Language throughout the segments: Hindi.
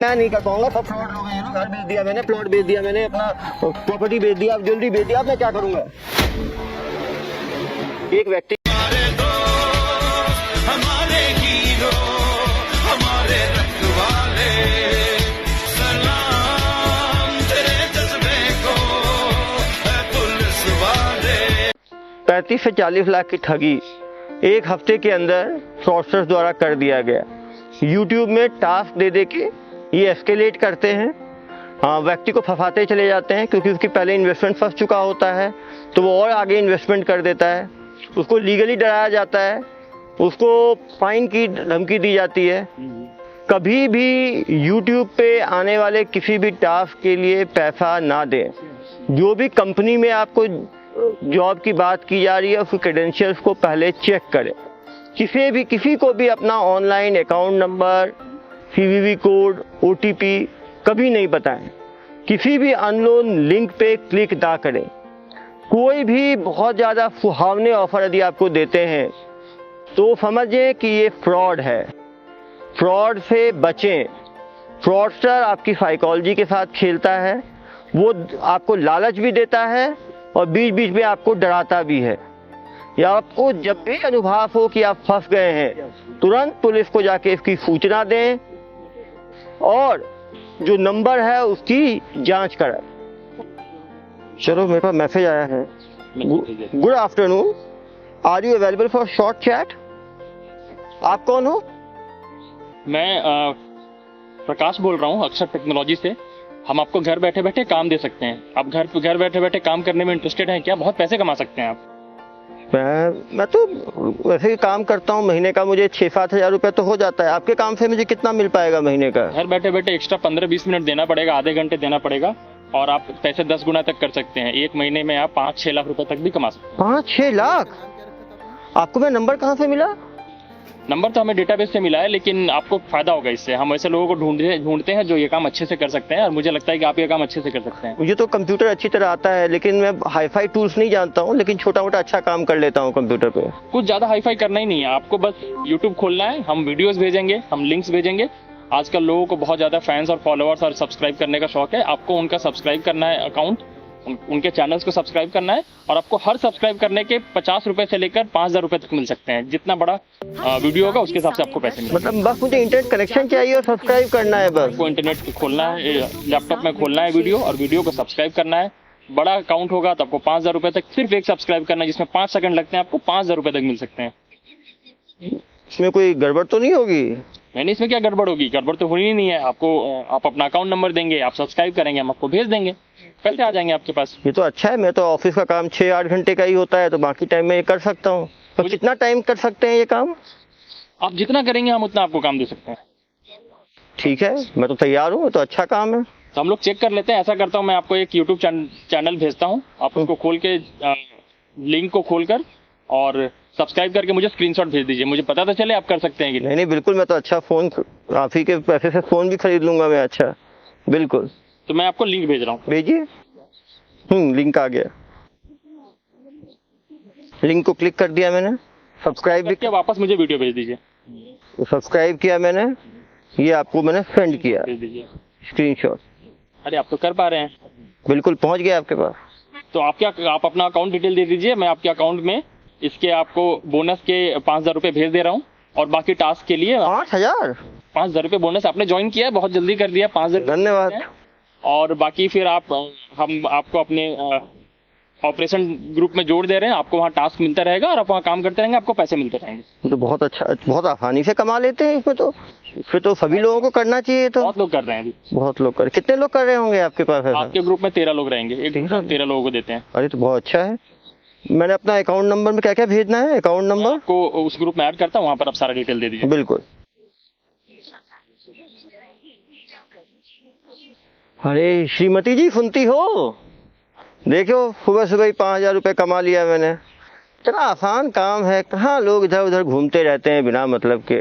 मैं नहीं कर पाऊंगा, सब फ्रॉड लोग हैं ये लोग। घर बेच दिया मैंने, प्लॉट बेच दिया मैंने, अपना प्रॉपर्टी बेच दिया, ज्वेलरी बेच दिया, अब मैं क्या करूंगा? एक व्यक्ति हमारे हीरो, हमारे रखवाले, सलाम तेरे जज्बे को है पुलिस वाले। 35 से 40 लाख की ठगी एक हफ्ते के अंदर फ्रॉडस्टर्स द्वारा कर दिया गया। यूट्यूब में टास्क दे दे के ये एस्केलेट करते हैं, व्यक्ति को फंसाते चले जाते हैं, क्योंकि उसकी पहले इन्वेस्टमेंट फंस चुका होता है तो वो और आगे इन्वेस्टमेंट कर देता है। उसको लीगली डराया जाता है, उसको फाइन की धमकी दी जाती है। कभी भी यूट्यूब पे आने वाले किसी भी टास्क के लिए पैसा ना दें। जो भी कंपनी में आपको जॉब की बात की जा रही है उसके क्रेडेंशियल्स को पहले चेक करें। किसी को भी अपना online account number, CVV code, OTP कभी नहीं बताएं। किसी भी अननोन लिंक पे क्लिक ना करें। कोई भी बहुत ज़्यादा सुहावने ऑफर यदि आपको देते हैं तो समझें कि ये फ्रॉड है। फ्रॉड से बचें। फ्रॉडस्टर आपकी साइकोलॉजी के साथ खेलता है, वो आपको लालच भी देता है और बीच बीच में आपको डराता भी है। या आपको जब भी अनुभव हो कि आप फंस गए हैं, तुरंत पुलिस को जाके इसकी सूचना दें और जो नंबर है उसकी जांच करें। चलो, मेरे पास मैसेज आया है। Good afternoon, are you available for short chat? आप कौन हो? मैं प्रकाश बोल रहा हूँ अक्षर टेक्नोलॉजी से। हम आपको घर बैठे बैठे काम दे सकते हैं। आप घर बैठे बैठे काम करने में इंटरेस्टेड हैं क्या? बहुत पैसे कमा सकते हैं आप। मैं तो वैसे ही काम करता हूँ, महीने का मुझे 6-7 हज़ार रुपये तो हो जाता है। आपके काम से मुझे कितना मिल पाएगा महीने का? घर बैठे बैठे एक्स्ट्रा 15-20 मिनट देना पड़ेगा, आधे घंटे देना पड़ेगा और आप पैसे 10 गुना तक कर सकते हैं। एक महीने में आप 5-6 लाख रुपए तक भी कमा सकते हैं। 5-6 लाख? आपको मेरा नंबर कहाँ से मिला? नंबर तो हमें डेटाबेस से मिला है, लेकिन आपको फायदा होगा इससे। हम ऐसे लोगों को ढूंढते हैं जो ये काम अच्छे से कर सकते हैं और मुझे लगता है कि आप ये काम अच्छे से कर सकते हैं। मुझे तो कंप्यूटर अच्छी तरह आता है, लेकिन मैं हाईफाई टूल्स नहीं जानता हूँ, लेकिन छोटा मोटा अच्छा काम कर लेता हूँ कंप्यूटर पे। कुछ ज्यादा हाईफाई करना ही नहीं है आपको, बस यूट्यूब खोलना है। हम वीडियोस भेजेंगे, हम लिंक्स भेजेंगे। आजकल लोगों को बहुत ज्यादा फैंस और फॉलोअर्स और सब्सक्राइब करने का शौक है। आपको उनका सब्सक्राइब करना है, अकाउंट उनके चैनल्स को सब्सक्राइब करना है और आपको हर सब्सक्राइब करने के 50 रुपए से लेकर 5,000 रुपए तक मिल सकते हैं। जितना बड़ा वीडियो होगा उसके हिसाब से आपको पैसे मिलेंगे। मतलब बस मुझे इंटरनेट कनेक्शन चाहिए और सब्सक्राइब करना है बस? आपको इंटरनेट खोलना है, लैपटॉप में खोलना है वीडियो और वीडियो को सब्सक्राइब करना है। बड़ा अकाउंट होगा तो आपको 5,000 रुपए तक सिर्फ एक सब्सक्राइब करना है, जिसमें 5 सेकंड लगते हैं, आपको 5,000 रुपए तक मिल सकते हैं। इसमें कोई गड़बड़ तो नहीं होगी? नहीं, इसमें क्या गड़बड़ होगी? गड़बड़ तो होनी ही नहीं है। आपको आप अपना अकाउंट नंबर देंगे, आप सब्सक्राइब करेंगे, हम आपको भेज देंगे, पैसे आ जाएंगे आपके पास। ये तो अच्छा है। मैं तो ऑफिस का काम 6-8 घंटे का ही होता है, तो बाकी टाइम में ये कर सकता हूँ। तो कितना टाइम कर सकते हैं ये काम? आप जितना करेंगे हम उतना आपको काम दे सकते हैं। ठीक है, मैं तो तैयार हूँ, तो अच्छा काम है। तो हम लोग चेक कर लेते हैं। ऐसा करता हूँ, मैं आपको एक यूट्यूब चैनल भेजता हूँ, आप उसको खोल के लिंक को खोलकर और सब्सक्राइब करके मुझे स्क्रीनशॉट भेज दीजिए। मुझे पता तो चले आप कर सकते हैं कि नहीं। बिल्कुल, मैं तो अच्छा फोन, आप ही के पैसे से फोन भी खरीद लूंगा मैं। अच्छा, बिल्कुल। तो मैं आपको लिंक भेज रहा हूँ, भेजिए। लिंक आ गया। लिंक को क्लिक कर दिया मैंने, सब्सक्राइब भी किया। वापस मुझे वीडियो भेज दीजिए। सब्सक्राइब किया मैंने, ये आपको मैंने सेंड किया भेज दीजिए स्क्रीनशॉट। अरे आप तो कर पा रहे हैं। बिल्कुल पहुंच गया आपके पास। तो आप अपना अकाउंट डिटेल दे दीजिए। मैं आपके अकाउंट में इसके आपको बोनस के 5,000 रुपए भेज दे रहा हूँ और बाकी टास्क के लिए 5,000 रुपए बोनस आपने ज्वाइन किया है, बहुत जल्दी कर दिया। 5,000 धन्यवाद। और बाकी फिर हम आपको अपने ऑपरेशन ग्रुप में जोड़ दे रहे हैं। आपको वहाँ टास्क मिलता रहेगा और आप वहाँ काम करते रहेंगे, आपको पैसे मिलते रहेंगे। तो बहुत अच्छा, बहुत आसानी से कमा लेते हैं इसमें तो सभी लोगों को करना चाहिए। तो बहुत लोग कर रहे हैं अभी। बहुत लोग कितने लोग कर रहे होंगे आपके पास? आपके ग्रुप में 13 लोग रहेंगे, 13 लोगों को देते हैं। अरे तो बहुत अच्छा है। मैंने अपना अकाउंट नंबर में क्या क्या भेजना है? अकाउंट नंबर आपको उस ग्रुप में ऐड करता हूँ, वहाँ पर आप सारा डिटेल दे दीजिए। बिल्कुल। अरे श्रीमती जी, सुनती हो? देखो, सुबह सुबह ही 5,000 रुपये कमा लिया मैंने। इतना आसान काम है, कहाँ लोग इधर उधर घूमते रहते हैं बिना मतलब के।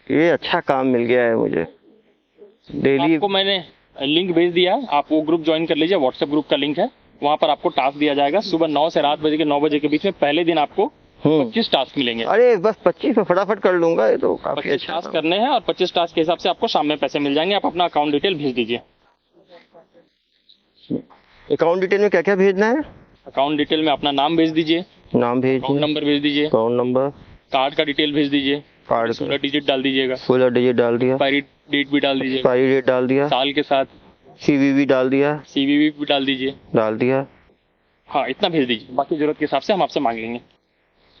ये अच्छा काम मिल गया है मुझे। डेली आपको मैंने लिंक भेज दिया है, आप वो ग्रुप ज्वाइन कर लीजिए। व्हाट्सएप ग्रुप का लिंक है, वहाँ पर आपको टास्क दिया जाएगा। सुबह 9 से रात बजे के 9 बजे के बीच में पहले दिन आपको हम्म। 25 टास्क मिलेंगे। अरे बस 25 में फटाफट कर लूंगा, ये तो काफी 25 अच्छा टास्क है। करने हैं और 25 टास्क के हिसाब से आपको शाम में पैसे मिल जाएंगे। आप अपना अकाउंट डिटेल भेज दीजिए। अकाउंट डिटेल में क्या क्या भेजना है? अकाउंट डिटेल में अपना नाम भेज दीजिए, नाम भेज अकाउंट दिया, नंबर भेज दीजिए, अकाउंट नंबर, कार्ड का डिटेल भेज दीजिए, कार्ड 16 डिजिट डाल दीजिएगा, 16 डिजिट डाल दिया, एक्सपायरी डेट भी डाल दीजिएगा, एक्सपायरी डेट डाल दिया, साल के साथ सीवीवी डाल दिया, सीवीवी भी डाल दीजिए। डाल दिया। हाँ, इतना भेज दीजिए, बाकी जरूरत के हिसाब से हम आपसे मांग लेंगे।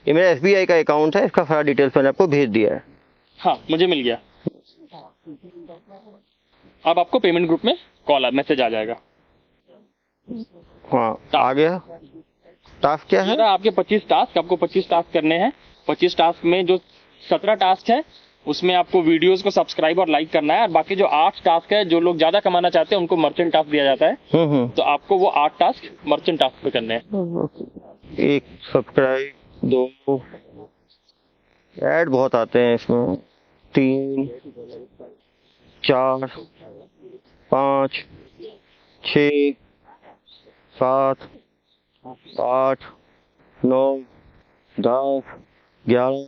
ये मेरा एसबीआई का अकाउंट है, इसका सारा डिटेल्स मैंने आपको भेज दिया है। हाँ, मुझे मिल गया। अब आपको पेमेंट ग्रुप में कॉल मैसेज आ जाएगा। हाँ आ गया। टास्क क्या है? आपके 25 टास्क, आपको 25 टास्क करने हैं। 25 टास्क में जो 17 टास्क है उसमें आपको वीडियोस को सब्सक्राइब और लाइक करना है, और बाकी जो 8 टास्क है, जो लोग ज्यादा कमाना चाहते हैं उनको मर्चेंट टास्क दिया जाता है, तो आपको वो 8 टास्क मर्चेंट टास्क पे करने हैं। एक सब्सक्राइब, 2 ऐड बहुत आते हैं इसमें, 3 4 5 6 7 8 9 10 11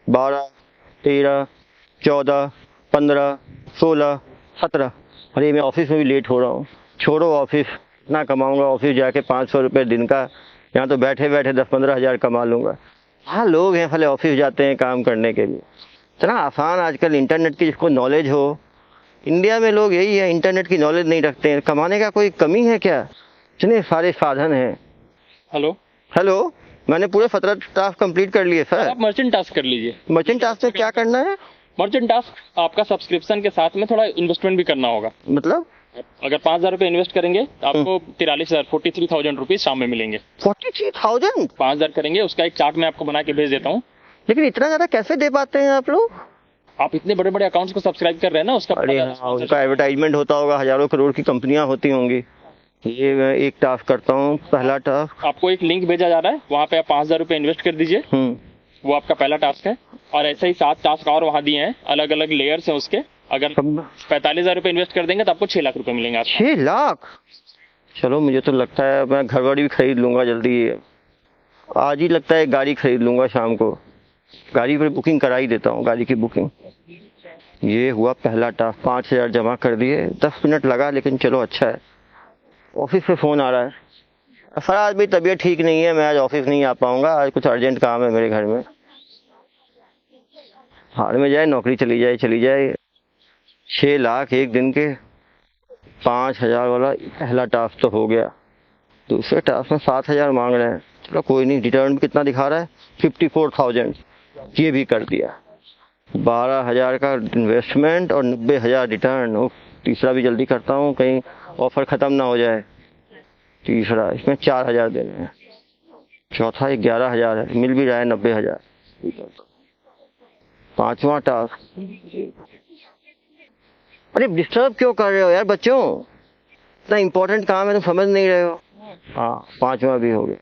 12 13 14 15 16 17। अरे मैं ऑफिस में भी लेट हो रहा हूँ। छोड़ो ऑफिस, ना कमाऊंगा ऑफिस जाके 500 रुपये दिन का, यहाँ तो बैठे बैठे 10-15 हज़ार कमा लूंगा। हाँ लोग हैं भले ऑफिस जाते हैं काम करने के लिए, इतना आसान आजकल इंटरनेट की जिसको नॉलेज हो। इंडिया में लोग यही है, इंटरनेट की नॉलेज नहीं रखते हैं। कमाने का कोई कमी है क्या? इतने सारे साधन हैं। हेलो हेलो, मैंने पूरे 17 टास्क कंप्लीट कर लिए सर। आप मर्चेंट टास्क कर लीजिए। मर्चेंट टास्क में क्या करना है? मर्चेंट टास्क आपका सब्सक्रिप्शन के साथ में थोड़ा इन्वेस्टमेंट भी करना होगा। मतलब अगर 5,000 रुपए इन्वेस्ट करेंगे तो आपको 43,000 रुपीज शाम में मिलेंगे। 43,000? 5,000 करेंगे, उसका एक चार्ट मैं आपको बना के भेज देता हूँ। लेकिन इतना ज्यादा कैसे दे पाते हैं आप लोग? आप इतने बड़े बड़े अकाउंट्स को सब्सक्राइब कर रहे हैं ना, उसका अरे हाँ, उनका एडवर्टाइजमेंट होता होगा, हजारों करोड़ की कंपनियां होती होंगी। ये मैं एक टास्क करता हूँ, पहला टास्क। आपको एक लिंक भेजा जा रहा है, वहाँ पे आप 5,000 रुपए इन्वेस्ट कर दीजिए। वो आपका पहला टास्क है, और ऐसे ही 7 टास्क और वहाँ दिए हैं, अलग अलग लेयर्स हैं उसके। अगर 45,000 रुपए इन्वेस्ट कर देंगे तो आपको 6 लाख रुपए मिलेंगे। 6 लाख? चलो मुझे तो लगता है मैं घर वाड़ी भी खरीद लूंगा जल्दी। आज ही लगता है गाड़ी खरीद लूंगा, शाम को गाड़ी पर बुकिंग करा ही देता हूँ, गाड़ी की बुकिंग। ये हुआ पहला टास्क, 5,000 जमा कर दिए। 10 मिनट लगा, लेकिन चलो अच्छा है। ऑफिस से फोन आ रहा है, सर आज मेरी तबीयत ठीक नहीं है, मैं आज ऑफिस नहीं आ पाऊंगा, आज कुछ अर्जेंट काम है मेरे घर में। हार में जाए, नौकरी चली जाए। 6 लाख एक दिन के, 5,000 वाला पहला टास्क तो हो गया। दूसरे टास्क में 7,000 मांग रहे हैं। चलो कोई नहीं, रिटर्न भी कितना दिखा रहा है, 54,000, ये भी कर दिया। 12,000 का इन्वेस्टमेंट और 90,000 रिटर्न। तीसरा भी जल्दी करता हूँ, कहीं ऑफर खत्म ना हो जाए। तीसरा, इसमें 4,000 देने हैं। चौथा 11,000 है, मिल भी रहा है 90,000। पांचवा टास्क। अरे डिस्टर्ब क्यों कर रहे हो यार बच्चों, इतना इंपॉर्टेंट काम है, तुम समझ नहीं रहे हो। हाँ, 5वां भी हो गया।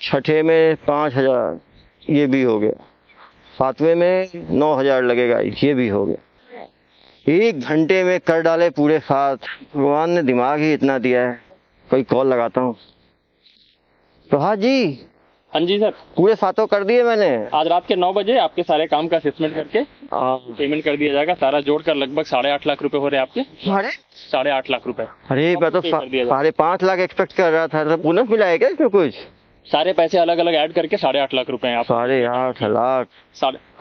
छठे में 5,000, ये भी हो गया। 7वें में 9,000 लगेगा, ये भी हो गया। 1 घंटे में कर डाले पूरे 7। भगवान ने दिमाग ही इतना दिया है। कोई कॉल लगाता हूँ। प्रभात जी। हाँ जी सर, पूरे 7 कर दिए मैंने। आज रात के 9 बजे आपके सारे काम का असेसमेंट करके पेमेंट कर दिया जाएगा। सारा जोड़कर लगभग 8.5 लाख रुपए हो रहे हैं आपके। 8.5 लाख रुपए। अरे मैं तो 5.5 लाख एक्सपेक्ट कर रहा था, तो बोनस मिला है क्या इसमें कुछ? सारे पैसे अलग अलग ऐड करके 8.5 लाख रुपए हैं आप। 8.5 लाख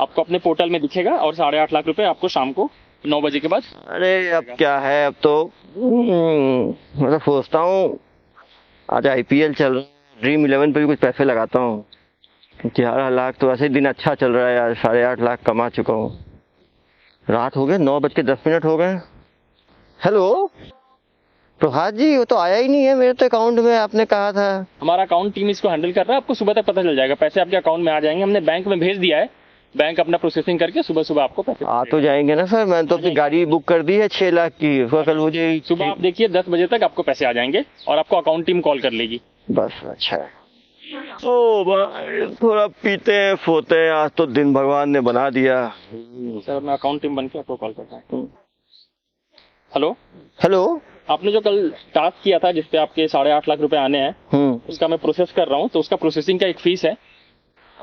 आपको अपने पोर्टल में दिखेगा, और 8.5 लाख रुपए आपको शाम को 9 बजे के बाद। अरे अब क्या है, अब तो मैं तो सोचता हूँ आज IPL चल रहा है, ड्रीम 11 पे भी कुछ पैसे लगाता हूँ। 11 लाख तो ऐसे दिन अच्छा चल रहा है यार, 8.5 लाख कमा चुका हूँ। रात हो गए, 9:10 हो गए। हेलो प्रभात जी, वो तो आया ही नहीं है मेरे तो अकाउंट में, आपने कहा था। हमारा अकाउंट टीम इसको हैंडल कर रहा है, आपको सुबह तक पता चल जाएगा, पैसे आपके अकाउंट में आ जाएंगे। हमने बैंक में भेज दिया है, बैंक अपना प्रोसेसिंग करके सुबह सुबह आपको पैसे आ तो जाएंगे ना सर। मैंने तो अपनी गाड़ी बुक कर दी है 6 लाख की, उसका कल मुझे सुबह आप देखिए 10 बजे तक आपको पैसे आ जाएंगे, और आपको अकाउंट टीम कॉल कर लेगी। बस अच्छा है। ओ भाई, थोड़ा पीते हैं सोते हैं, आज तो दिन भगवान ने बना दिया। सर मैं अकाउंट टीम बन के आपको कॉल करता हूँ। हेलो हेलो, आपने जो कल टास्क किया था जिसपे आपके 8.5 लाख रुपए आने हैं, उसका मैं प्रोसेस कर रहा हूँ, तो उसका प्रोसेसिंग का एक फीस है,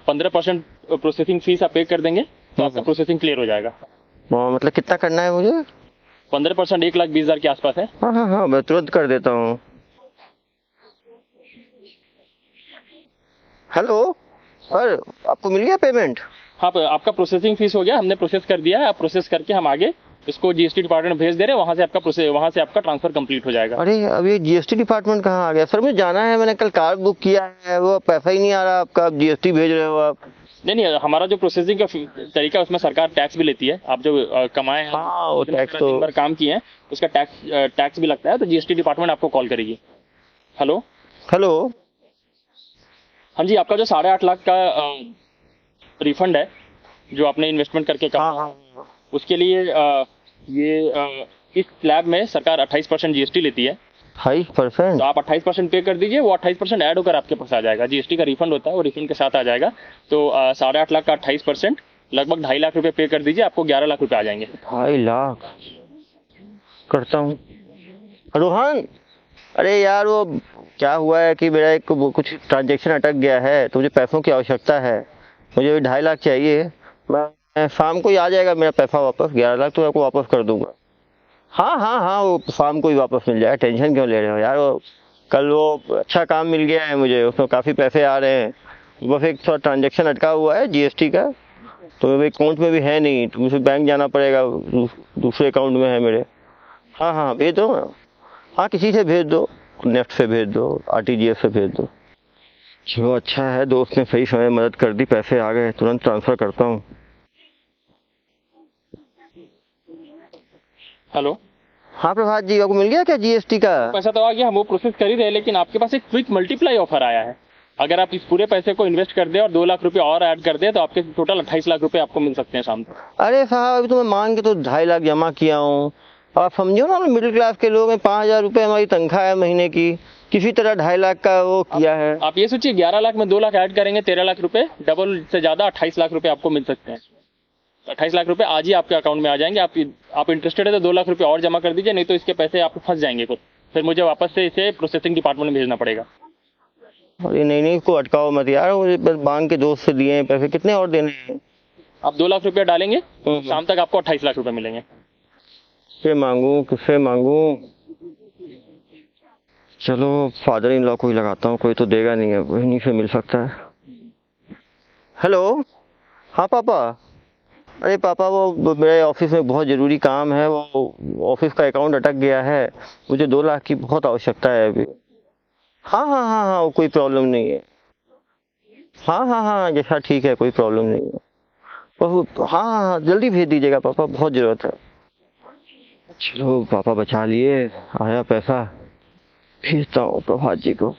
15% प्रोसेसिंग फीस आप पे कर देंगे तो आपका प्रोसेसिंग क्लियर हो जाएगा। मतलब कितना करना है मुझे? 15% 1,20,000 के आसपास है। हाँ हाँ हाँ, मैं तुरंत कर देता हूँ। हेलो सर, आपको मिल गया पेमेंट? हाँ, आपका प्रोसेसिंग फीस हो गया, हमने प्रोसेस कर दिया है। आप प्रोसेस करके हम आगे इसको जीएसटी डिपार्टमेंट भेज दे रहे हैं, वहाँ से आपका ट्रांसफर कंप्लीट हो जाएगा। अरे अब ये जीएसटी डिपार्टमेंट कहाँ आ गया सर? मुझे जाना है, मैंने कल कार बुक किया है, वो पैसा ही नहीं आ रहा आपका, अब जीएसटी भेज रहे हो आप? नहीं, हमारा जो प्रोसेसिंग का तरीका है उसमें सरकार टैक्स भी लेती है। आप जो कमाए हैं, हाँ, वो टैक्स तो काम किए हैं उसका टैक्स भी लगता है, तो जीएसटी डिपार्टमेंट आपको कॉल करेगी। Hello hello. हाँ जी, आपका जो 8.5 लाख का रिफंड है जो आपने इन्वेस्टमेंट करके कहा, हाँ, उसके लिए इस स्लैब में सरकार 28% जीएसटी लेती है। 28%? तो आप 28% पे कर दीजिए, वो 28% ऐड होकर आपके पास आ जाएगा। जीएसटी का रिफंड होता है, वो रिफंड के साथ आ जाएगा। तो 8.5 लाख का 28% लगभग 2.5 लाख रुपए पे कर दीजिए, आपको 11 लाख रुपए आ जाएंगे। 2.5 लाख करता हूँ। रोहन, अरे यार वो क्या हुआ है कि मेरा एक कुछ ट्रांजेक्शन अटक गया है, तो मुझे पैसों की आवश्यकता है, मुझे 2.5 लाख चाहिए। मैं शाम को ही आ जाएगा मेरा पैसा वापस, 11 लाख तो आपको वापस कर दूंगा। हाँ हाँ हाँ, वो शाम को ही वापस मिल जाएगा, टेंशन क्यों ले रहे हो यार? वो कल वो अच्छा काम मिल गया है मुझे, उसमें काफ़ी पैसे आ रहे हैं, बस एक थोड़ा ट्रांजेक्शन अटका हुआ है जीएसटी का, तो मेरे अकाउंट में भी है नहीं, तो मुझे बैंक जाना पड़ेगा, दूसरे अकाउंट में है मेरे। हाँ हाँ, भेज दो ना। हाँ, किसी से भेज दो, नेफ्ट से भेज दो, आरटीजीएस से भेज दो। चलो अच्छा है, दोस्त ने सही समय मदद कर दी, पैसे आ गए, तुरंत ट्रांसफर करता हूँ। हेलो हाँ प्रभात जी, आपको मिल गया क्या जीएसटी का? पैसा तो आ गया, हम वो प्रोसेस कर ही रहे हैं, लेकिन आपके पास एक क्विक मल्टीप्लाई ऑफर आया है। अगर आप इस पूरे पैसे को इन्वेस्ट कर दे और 2 लाख रुपए और ऐड कर दे, तो आपके टोटल 28 लाख रुपए आपको मिल सकते हैं शाम तक। अरे साहब, अभी तो मैं मांग के तो 2.5 लाख जमा किया हूँ। आप समझो ना, मिडिल क्लास के लोग हैं, 5,000 रुपये हमारी तनख्वाह है महीने की, किसी तरह 2.5 लाख का वो किया है। आप ये सोचिए, 11 लाख में 2 लाख ऐड करेंगे, 13 लाख रुपए, डबल से ज्यादा 28 लाख रुपए आपको मिल सकते हैं। 28 लाख रुपए आज ही आपके अकाउंट में आ जाएंगे। आप इंटरेस्टेड है तो 2 लाख रुपए और जमा कर दीजिए, नहीं तो इसके पैसे आप फंस जाएंगे कुछ, फिर मुझे वापस से इसे प्रोसेसिंग डिपार्टमेंट में भेजना पड़ेगा। अरे नहीं, इसको अटकाओ मत यार, मुझे बस मांग के दोस्त से दिए हैं पैसे, कितने और देने हैं? आप 2 लाख रुपया डालेंगे, शाम तक आपको 28 लाख रुपए मिलेंगे। किससे मांगू? चलो फादर इन लॉ को ही लगाता हूँ, कोई तो देगा नहीं है, वहीं से मिल सकता है। हेलो। हाँ पापा। अरे पापा, वो मेरे ऑफिस में बहुत ज़रूरी काम है, वो ऑफिस का अकाउंट अटक गया है, मुझे 2 लाख की बहुत आवश्यकता है अभी। हाँ हाँ हाँ हाँ, वो कोई प्रॉब्लम नहीं है। हाँ हाँ हाँ, जैसा ठीक है, कोई प्रॉब्लम नहीं है। हाँ हाँ हाँ, जल्दी भेज दीजिएगा पापा, बहुत ज़रूरत है। चलो पापा बचा लिए, आया पैसा, भेजता हूँ प्रभात जी को,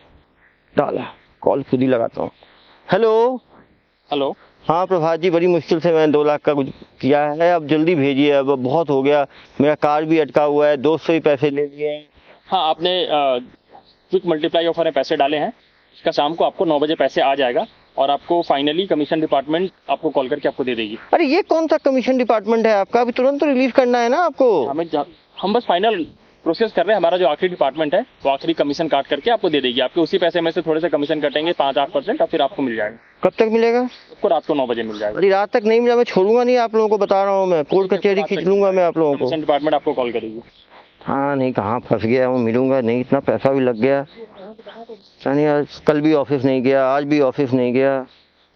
डाला, कॉल खुद ही लगाता हूँ। हेलो। हाँ प्रभात जी, बड़ी मुश्किल से मैंने 2 लाख का कुछ किया है, अब जल्दी भेजिए, अब बहुत हो गया, मेरा कार भी अटका हुआ है, दोस्त से भी पैसे ले लिए हैं। हाँ, आपने क्विक मल्टीप्लाई ऑफर में पैसे डाले हैं, इसका शाम को आपको 9 बजे पैसे आ जाएगा और आपको फाइनली कमीशन डिपार्टमेंट आपको कॉल करके आपको दे देगी। अरे ये कौन सा कमीशन डिपार्टमेंट है आपका? अभी तुरंत तो रिलीज करना है ना आपको। हम बस फाइनल प्रोसेस कर रहे हैं, हमारा जो आखिरी डिपार्टमेंट है वो आखिरी कमीशन काट करके आपको दे देगी। आपके उसी पैसे में से थोड़े से कमीशन कटेंगे, 5-8%, और फिर आपको मिल जाएगा। कब तक मिलेगा? आपको रात को 9 बजे मिल जाएगा। अरे रात तक नहीं मिला, मैं छोड़ूंगा नहीं आप लोगों को, बता रहा हूँ, मैं कोर्ट कचहरी खींच लूंगा मैं आप लोगों को। कमीशन डिपार्टमेंट आपको कॉल करेगी। हाँ नहीं, कहाँ फंस गया हूँ, मिलूंगा नहीं, इतना पैसा भी लग गया। नहीं, आज कल भी ऑफिस नहीं गया, आज भी ऑफिस नहीं गया,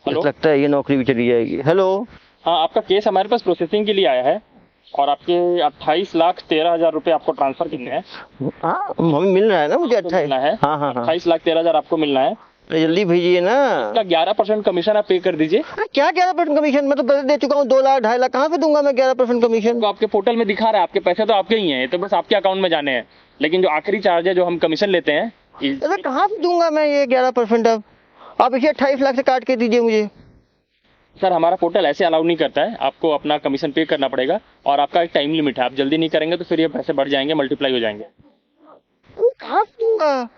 लगता है ये नौकरी भी चली जाएगी। हेलो। हाँ, आपका केस हमारे पास प्रोसेसिंग के लिए आया है और आपके 28,13,000 रुपए आपको ट्रांसफर करने हैं। हाँ, हमें मिल रहा है ना, मुझे 28 है। हाँ हाँ, 28,13,000 आपको मिलना है। जल्दी भेजिए ना। 11% कमीशन आप पे कर दीजिए। क्या 11% कमीशन? मैं तो पैसे दे चुका हूँ, 2 लाख 2.5 लाख, कहाँ से दूंगा मैं 11% कमीशन? तो आपके पोर्टल में दिखा रहा है, आपके पैसे तो आपके ही हैं, तो बस आपके अकाउंट में जाने हैं, लेकिन जो आखिरी चार्ज है जो हम कमीशन लेते हैं, कहाँ से दूंगा मैं ये 11%? अब आप इसे 28 लाख से काट के दीजिए मुझे। सर, हमारा पोर्टल ऐसे अलाउ नहीं करता है, आपको अपना कमीशन पे करना पड़ेगा और आपका एक टाइम लिमिट है, आप जल्दी नहीं करेंगे तो फिर ये पैसे बढ़ जाएंगे, मल्टीप्लाई हो जाएंगे। कहाँ से दूंगा?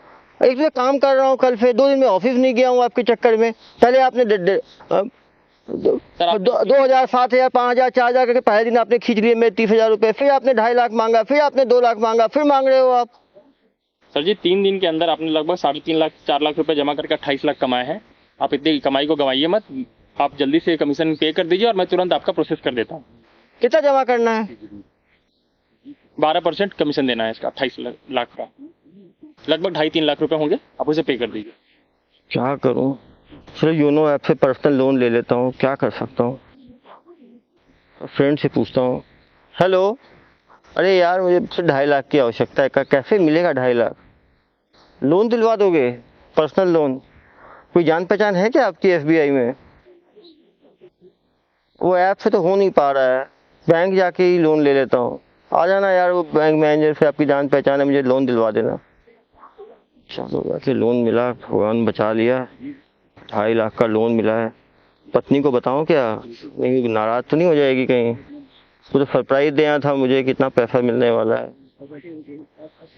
एक तो काम कर रहा हूँ, कल से 2 दिन में ऑफिस नहीं गया हूँ आपके चक्कर में। पहले आपने 2,000, 7,000, 5,000, 4,000 करके पहले दिन आपने खींच लिए मेरे 30,000 रुपए, फिर आपने 2.5 लाख मांगा, फिर आपने 2 लाख मांगा, फिर मांग रहे हो आप। सर जी 3 दिन के अंदर आपने लगभग 3.5 लाख 4 लाख रुपए जमा करके 28 लाख कमाए हैं। आप इतनी कमाई को गंवाइए मत, आप जल्दी से कमीशन पे कर दीजिए और मैं तुरंत आपका प्रोसेस कर देता हूँ। कितना जमा करना है? 12% कमीशन देना है इसका, 28 लाख का लगभग 2.5-3 लाख रुपए होंगे, आप उसे पे कर दीजिए। क्या करूं? चलो योनो ऐप से पर्सनल लोन ले लेता हूँ, क्या कर सकता हूँ? फ्रेंड से पूछता हूँ। हेलो, अरे यार मुझे 2.5 लाख की आवश्यकता है, कैसे मिलेगा 2.5 लाख? लोन दिलवा दोगे? Personal loan? कोई जान पहचान है क्या आपकी एसबीआई में? वो ऐप से तो हो नहीं पा रहा है, बैंक जाके ही लोन ले लेता हूँ। आ जाना यार, वो बैंक मैनेजर से आपकी जान पहचान है, मुझे लोन दिलवा देना। चलो जाके लोन मिला, भगवान बचा लिया। 2.5 लाख का लोन मिला है। पत्नी को बताऊं क्या? नहीं, नाराज तो नहीं हो जाएगी कहीं? उसको तो सरप्राइज देना था मुझे, कितना पैसा मिलने वाला है।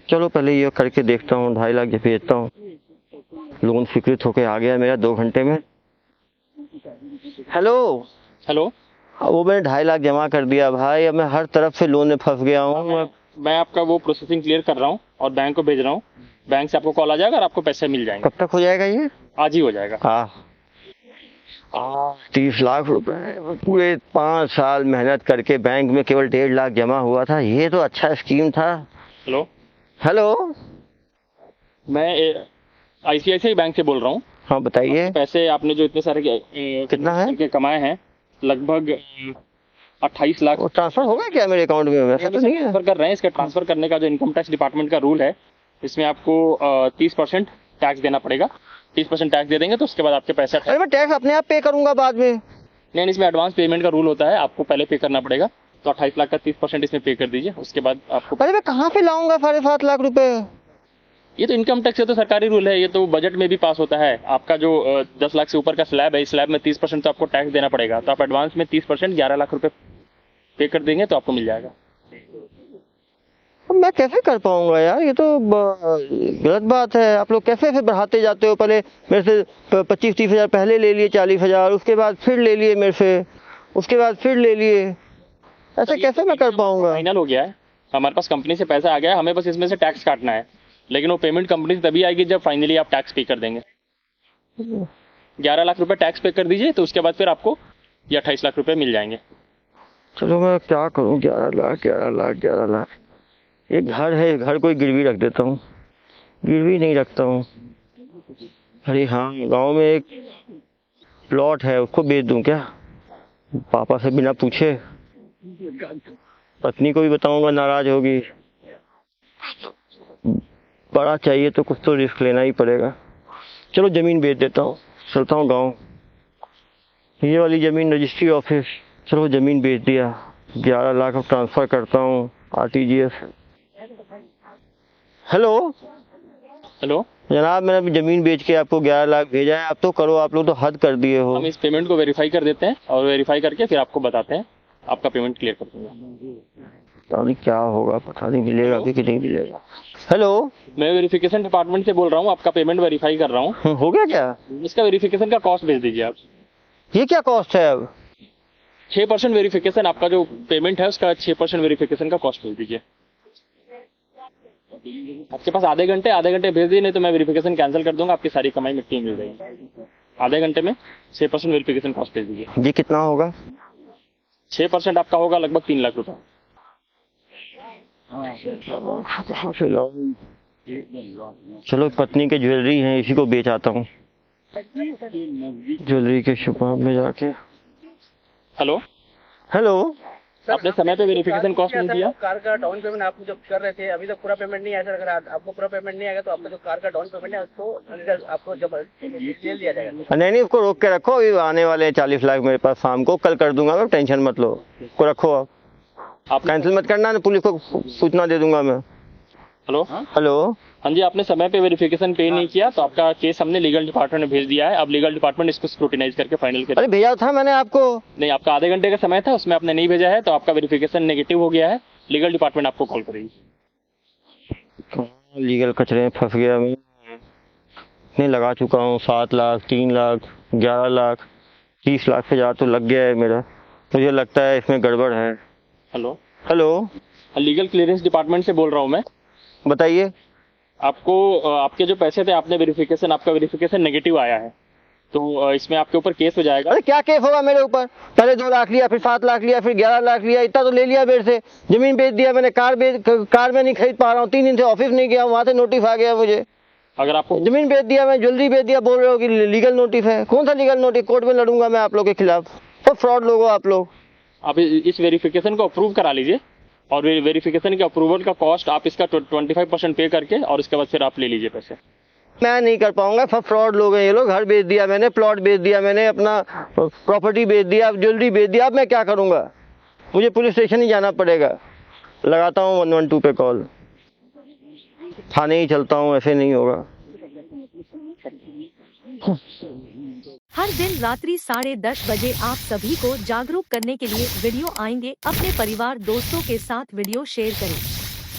चलो पहले ये करके देखता हूँ, 2.5 लाख जब भेजता हूँ। लोन स्वीकृत होके आ गया मेरा 2 घंटे में। हेलो हेलो, वो मैंने 2.5 लाख जमा कर दिया भाई, अब मैं हर तरफ से लोन में फंस गया हूँ। मैं आपका वो प्रोसेसिंग क्लियर कर रहा हूँ और बैंक को भेज रहा हूँ। बैंक से आपको कॉल आ जाएगा और आपको पैसे मिल जाएंगे। कब तक हो जाएगा ये? आज ही हो जाएगा। हाँ, 30 लाख रुपए पूरे 5 साल मेहनत करके बैंक में केवल 1.5 लाख जमा हुआ था। ये तो अच्छा स्कीम था। हेलो हेलो, मैं आईसीआईसीआई बैंक से बोल रहा हूँ। हाँ बताइए। पैसे आपने जो इतने सारे कितना है? के कमाए हैं लगभग 28 लाख। वो ट्रांसफर हो गया क्या मेरे अकाउंट में? वैसा तो नहीं है। ट्रांसफर कर रहे हैं। इसका ट्रांसफर करने का जो इनकम टैक्स डिपार्टमेंट का रूल है, इसमें आपको 30% टैक्स देना पड़ेगा। 30% टैक्स दे देंगे तो उसके बाद आपके पैसे। अरे मैं टैक्स अपने आप पे करूंगा बाद में। नहीं, इसमें एडवांस पेमेंट का रूल होता है, आपको पहले पे करना पड़ेगा। तो 28 लाख का 30% इसमें पे कर दीजिए, उसके बाद आपको। अरे मैं कहाँ से लाऊंगा 7.5 लाख रुपए? ये तो इनकम टैक्स है, तो सरकारी रूल है, ये तो बजट में भी पास होता है। आपका जो 10 लाख से ऊपर का स्लैब है, इस स्लैब में 30% तो आपको टैक्स देना पड़ेगा। तो आप एडवांस में 30% 11 लाख रुपए पे कर देंगे तो आपको मिल जाएगा। मैं कैसे कर पाऊंगा यार? ये तो गलत बात है। आप लोग कैसे ऐसे बढ़ाते जाते हो? पहले मेरे से 25-30 हजार पहले ले लिए, 40 हजार, उसके बाद फिर ले लिए मेरे से, उसके बाद फिर ले लिए। ऐसे कैसे मैं कर पाऊंगा? फाइनल हो गया है, हमारे पास कंपनी से पैसा आ गया है, हमें बस इसमें से टैक्स काटना है। लेकिन वो पेमेंट कंपनी से तभी आएगी जब फाइनली आप टैक्स पे कर देंगे। 11 लाख रुपए टैक्स पे कर दीजिए, तो उसके बाद फिर आपको ये 28 लाख रुपए मिल जाएंगे। चलो मैं क्या करूं? 11 लाख 11 लाख 11 लाख। एक घर है, घर कोई गिरवी रख देता हूँ। गिरवी नहीं रखता हूँ। अरे हाँ, गांव में एक प्लॉट है, उसको बेच दूं क्या? पापा से बिना पूछे। पत्नी को भी बताऊंगा, नाराज होगी। बड़ा चाहिए तो कुछ तो रिस्क लेना ही पड़ेगा। चलो जमीन बेच देता हूँ, चलता हूँ गांव। ये वाली जमीन, रजिस्ट्री ऑफिस। चलो जमीन बेच दिया, 11 लाख ट्रांसफर करता हूँ आरटीजीएस। हेलो हेलो जनाब, मैंने अभी जमीन बेच के आपको 11 लाख भेजा है। अब तो करो, आप लोग तो हद कर दिए हो। हम इस पेमेंट को वेरीफाई कर देते हैं और वेरीफाई करके फिर आपको बताते हैं, आपका पेमेंट क्लियर कर देंगे। पता नहीं क्या होगा, पता नहीं मिलेगा भी कि नहीं मिलेगा। हेलो, मैं वेरिफिकेशन डिपार्टमेंट से बोल रहा हूँ, आपका पेमेंट वेरीफाई कर रहा हूँ। हो गया क्या? इसका वेरिफिकेशन का कॉस्ट भेज दीजिए आप। ये क्या कॉस्ट है अब? 6% वेरिफिकेशन, आपका जो पेमेंट है उसका 6% वेरिफिकेशन का कॉस्ट भेज दीजिए। आपके पास आधे घंटे भेज दिए, नहीं तो मैं वेरिफिकेशन कैंसिल कर दूंगा, आपकी सारी कमाई मिट्टी में मिल जाएगी। आधे घंटे में 6% वेरिफिकेशन कॉस्ट भेज दीजिए। ये कितना होगा? 6% आपका होगा लगभग 3 लाख रुपए। चलो पत्नी के ज्वेलरी है, इसी को बेच आता हूँ ज्वेलरी के शॉप में जाके। हेलो हेलो, आपने समय पे वेरिफिकेशन कॉस्ट नहीं दिया। कार का डाउन पेमेंट आप जो कर रहे थे, अभी तक पूरा पेमेंट नहीं आया सर। अगर आपको पूरा पेमेंट नहीं आएगा तो आपका जो कार का डाउन पेमेंट है उसको आपको जब डिटेल दिया जाएगा। नहीं, उसको रोक के रखो। अभी आने वाले हैं 40 लाख मेरे पास, शाम को कल कर दूंगा मैं, टेंशन मत लो। उसको रखो, आप कैंसिल मत करना, ना पुलिस को सूचना दे दूंगा मैं। हेलो हेलो, हाँ जी, आपने समय पे वेरिफिकेशन पे नहीं किया तो आपका केस हमने लीगल डिपार्टमेंट में भेज दिया है। अब लीगल डिपार्टमेंट इसको स्क्रूटिनाइज करके फाइनल कर। अरे भेजा था मैंने आपको। नहीं, आपका आधे घंटे का समय था, उसमें आपने नहीं भेजा है, तो आपका वेरिफिकेशन नेगेटिव हो गया है। लीगल डिपार्टमेंट आपको कॉल करेगी। लीगल कचरे में फंस गया मैं। इतने लगा चुका हूँ, 7 लाख 3 लाख 11 लाख 30 लाख से ज़्यादा तो लग गया है मेरा। मुझे लगता है इसमें गड़बड़ है। Hello hello, legal clearance department से बोल रहा हूँ मैं। बताइए। आपको आपके जो पैसे थे आपने वेरिफिकेशन, आपका वेरिफिकेशन नेगेटिव आया है, तो इसमें आपके ऊपर केस हो जाएगा। अरे क्या केस होगा मेरे ऊपर? पहले 2 लाख लिया, फिर 7 लाख लिया, फिर 11 लाख लिया, इतना तो ले लिया मेरे से। जमीन बेच दिया मैंने, कार में नहीं खरीद पा रहा हूँ, 3 दिन से ऑफिस नहीं गया, वहां से नोटिस आ गया मुझे। अगर आपको जमीन बेच दिया, मैं ज्वेलरी बेच दिया, बोल रहे हो कि लीगल नोटिस है। कौन सा लीगल नोटिस? कोर्ट में लड़ूंगा मैं आप लोग के खिलाफ। तो फ्रॉड लोग हो आप लोग। आप इस वेरिफिकेशन को अप्रूव करा लीजिए, और वेरिफिकेशन के अप्रूवल का कॉस्ट आप इसका 25% पे करके, और उसके बाद फिर आप ले लीजिए पैसे। मैं नहीं कर पाऊंगा, सब फ्रॉड लोग हैं ये लोग। घर बेच दिया मैंने, प्लॉट बेच दिया मैंने, अपना प्रॉपर्टी बेच दिया, ज्वेलरी बेच दिया। अब मैं क्या करूंगा? मुझे पुलिस स्टेशन ही जाना पड़ेगा। लगाता हूँ 112 पे कॉल, थाने ही चलता हूँ, ऐसे नहीं होगा। हर दिन रात्रि 10:30 बजे आप सभी को जागरूक करने के लिए वीडियो आएंगे। अपने परिवार दोस्तों के साथ वीडियो शेयर करें।